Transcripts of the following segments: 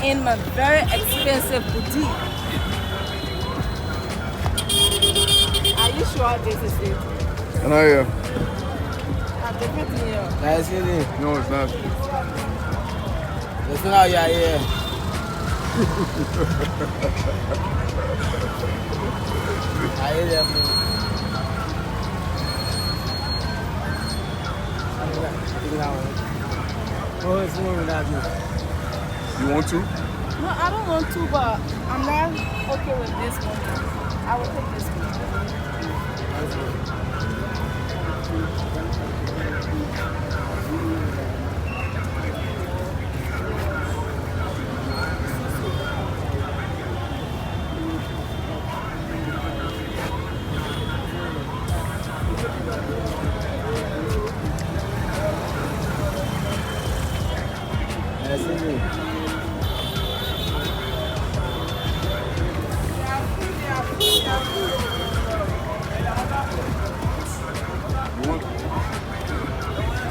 In my very expensive boutique. Are you sure this is it? I know you. I'm different here. That's it. No, it's not. That's not how you are here. I hear them. Oh, it's more than that. You want to? No, I don't want to, but I'm not okay with this one. I will take this one. That's it.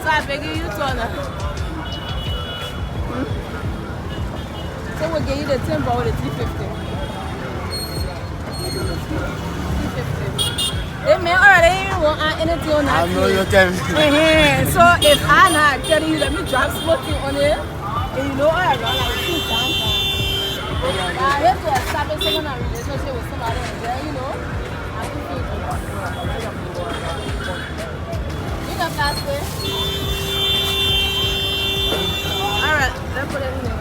So I beg you to honor. So we'll give you the 10 ball with the 350. 350. They may already want anything on that. I know you're telling me. So if I'm not telling you, let me drop smoking on it. And you know I run like 2 times. I have to establish some kind of relationship with somebody and then, you know, I can feel it. You know, that's it. Alright, let's put it in there.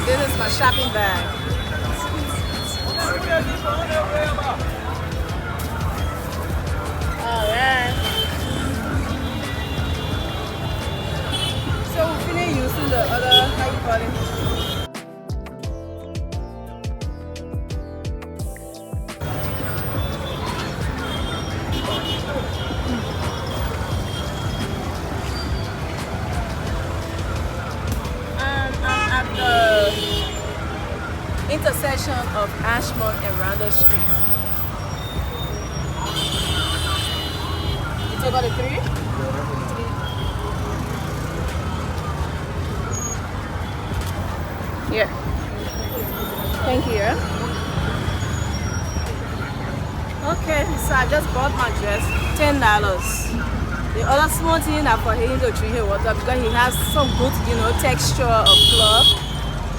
This is my shopping bag. Alright. So we finish using the other, how you call it? I'm at the intersection of Ashmont and Randall Street. You took all the 3? Here. Thank you. Okay, so I just bought my dress, $10. The other small thing I for him to drink his water because he has some good, you know, texture of cloth.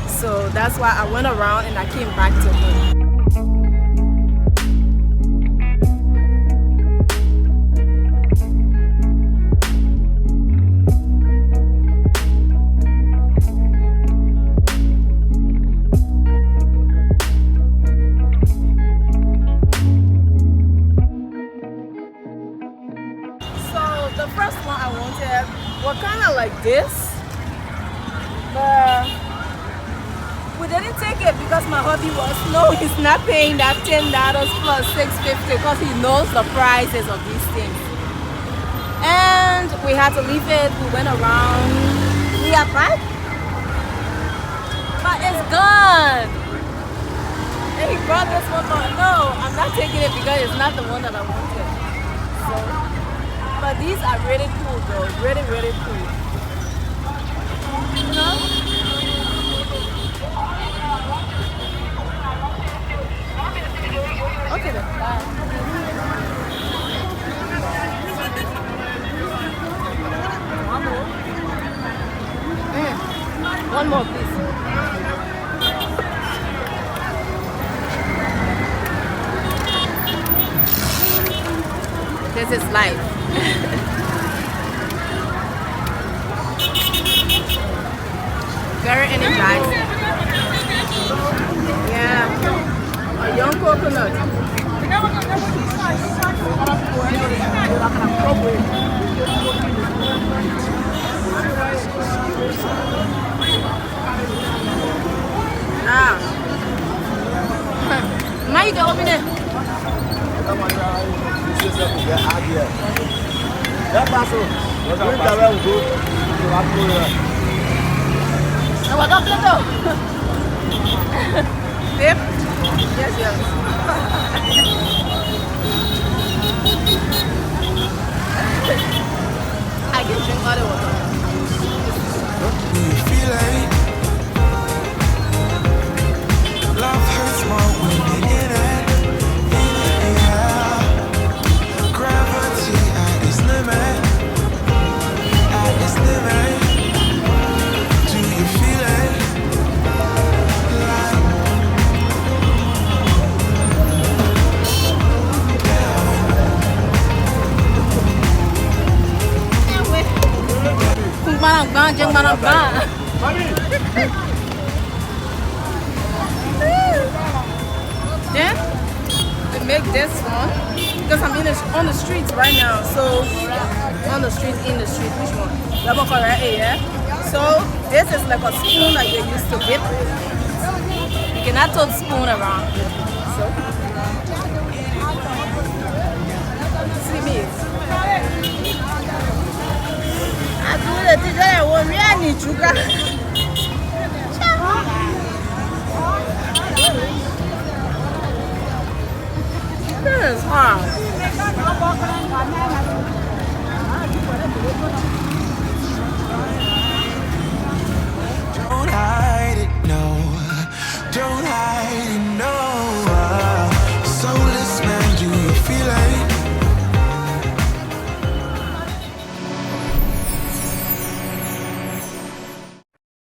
So that's why I went around and I came back to him. The first one I wanted was kind of like this, but we didn't take it because my hubby was, no, he's not paying that $10 plus $6.50 because he knows the prices of these things. And we had to leave it. We went around. We are back, but it's gone. And he brought this one, but no, I'm not taking it because it's not the one that I wanted. So. But these are really cool though, really, really cool. You know? Okay then, bye. One more please. This is life. very energized. Yeah, a young coconut. Ah, Ma, you can open it. No, what up, Pluto? Dip? Yes, yes. I can drink other water. Love hurts more when you're in it. Yeah. Gravity at its limit. At its limit. Do you feel it? Then we make this one because I'm on the streets right now. So on the street, in the street, which one? That one right here, yeah. So this is like a spoon that you used to dip. You cannot throw the spoon around. So see me. I do the thing that I want.